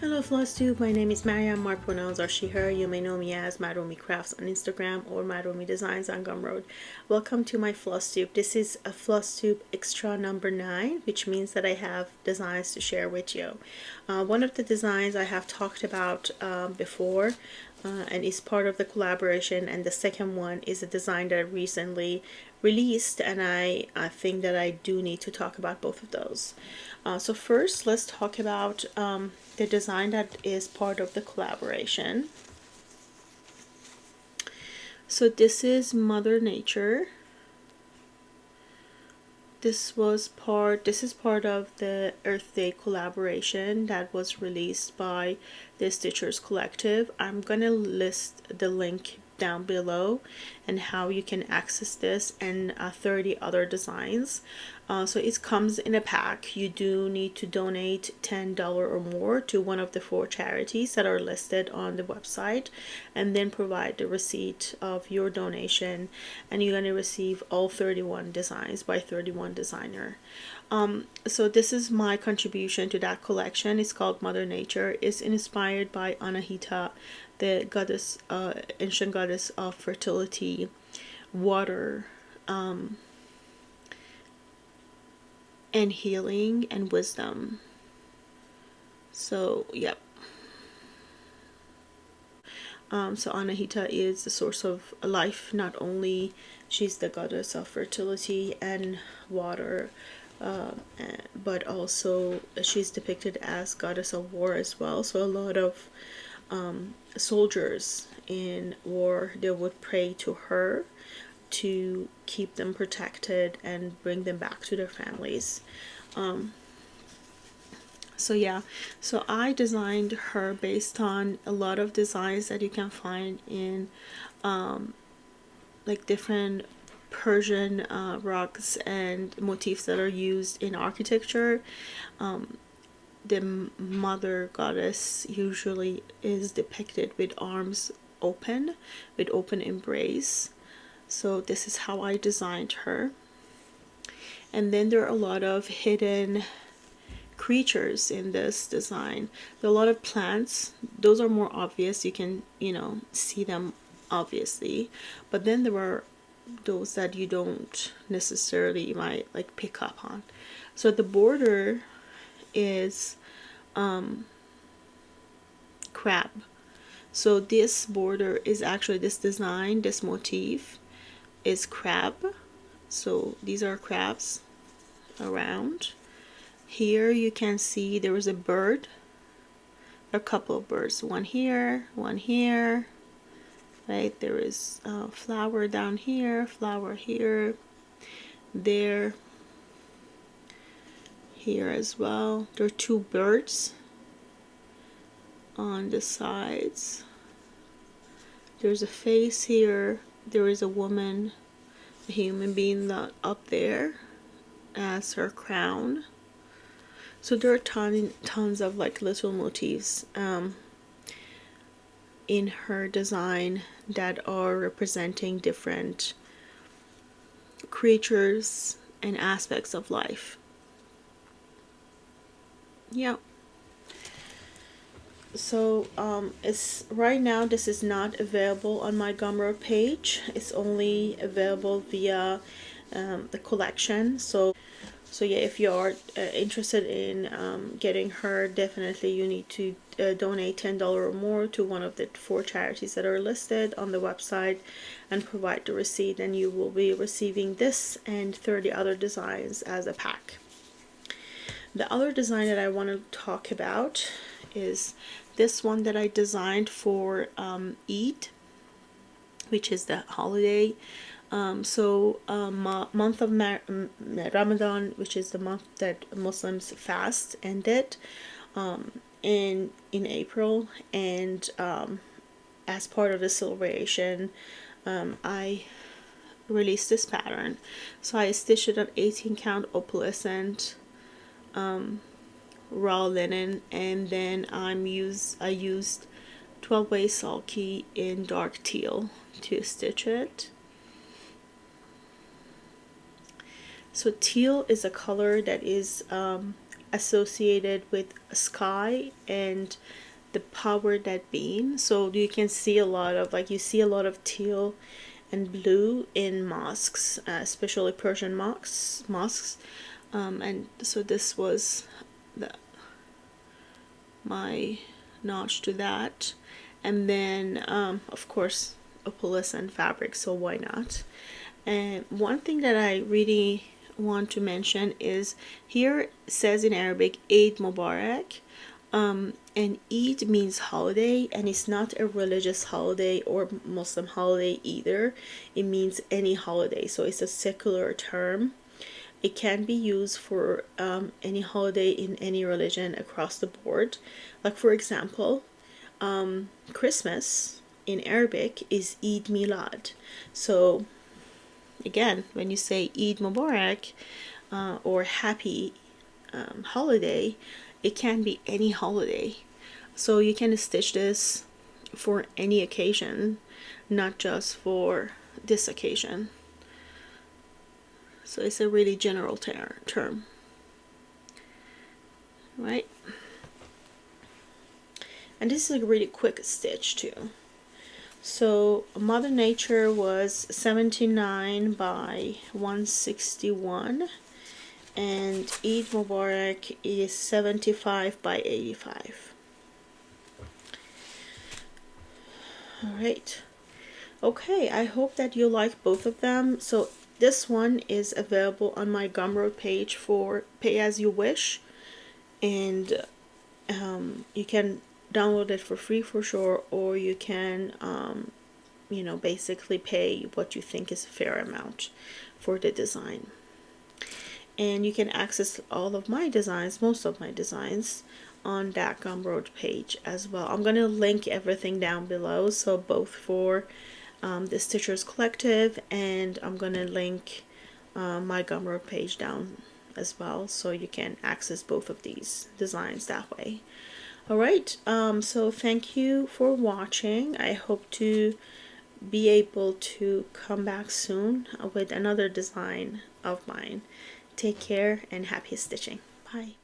Hello Flosstube, my name is Mariam. My pronouns are she, her. You may know me as Marroomycrafts on Instagram or Marroomy Designs on Gumroad. Welcome to my Flosstube. This is a Flosstube extra number 9, which means that I have designs to share with you. One of the designs I have talked about before and is part of the collaboration, and the second one is a design that I recently released, and I think that I do need to talk about both of those. So first, let's talk about the design that is part of the collaboration. So this is Mother Nature. This is part of the Earth Day collaboration that was released by the Stitchers Collective. I'm gonna list the link down below and how you can access this and 30 other designs. So it comes in a pack. You do need to donate $10 or more to one of the 4 charities that are listed on the website, and then provide the receipt of your donation, and you're going to receive all 31 designs by 31 designer. So this is my contribution to that collection. It's called Mother Nature. It's inspired by Anahita, the goddess, ancient goddess of fertility, water, and healing and wisdom. So yep. So Anahita is the source of life. Not only she's the goddess of fertility and water, but also she's depicted as goddess of war as well. So a lot of soldiers in war, they would pray to her to keep them protected and bring them back to their families. So yeah, so I designed her based on a lot of designs that you can find in like different Persian rugs and motifs that are used in architecture. The mother goddess usually is depicted with arms open, with open embrace. So this is how I designed her. And then there are a lot of hidden creatures in this design. There are a lot of plants. Those are more obvious. You can, see them obviously. But then there are those that you don't necessarily might like pick up on. So the border is crab. So this border is actually this design, this motif is crab. So these are crabs around. Here you can see there is a bird, a couple of birds, one here, right? There is a flower down here, flower here, there, here as well. There are 2 birds on the sides. There's a face here. There is a woman, a human being up there as her crown. So there are tons of like little motifs in her design that are representing different creatures and aspects of life. Yeah. So it's right now this is not available on my Gumroad page. It's only available via the collection. So yeah, if you are interested in getting her, definitely you need to donate $10 or more to one of the 4 charities that are listed on the website and provide the receipt, and you will be receiving this and 30 other designs as a pack. The other design that I want to talk about is this one that I designed for Eid, which is the holiday. Month of Ramadan, which is the month that Muslims fast, ended in April, and as part of the celebration, I released this pattern. So I stitched it on 18 count opalescent raw linen, and then I used 12-way sulky in dark teal to stitch it. So teal is a color that is associated with sky and the power that being. So you can see a lot of, like, you see a lot of teal and blue in mosques, especially Persian mosques. And so this was my notch to that. And then of course opalescent fabric, so why not. And one thing that I really want to mention is here it says in Arabic Eid Mubarak, and Eid means holiday, and it's not a religious holiday or Muslim holiday either. It means any holiday, so it's a secular term. It can be used for any holiday in any religion across the board. Like for example, Christmas in Arabic is Eid Milad. So again, when you say Eid Mubarak or happy holiday, it can be any holiday. So you can stitch this for any occasion, not just for this occasion. So it's a really general term, right? And this is a really quick stitch too. So Mother Nature was 79 by 161, and Eid Mubarak is 75 by 85. All right. Okay, I hope that you like both of them. So this one is available on my Gumroad page for pay as you wish, and you can download it for free for sure, or you can you know, basically pay what you think is a fair amount for the design. And you can access all of my designs, most of my designs, on that Gumroad page as well. I'm gonna link everything down below, so both for the Stitchers Collective, and I'm gonna link my Gumroad page down as well, so you can access both of these designs that way. Alright, so thank you for watching. I hope to be able to come back soon with another design of mine. Take care and happy stitching. Bye.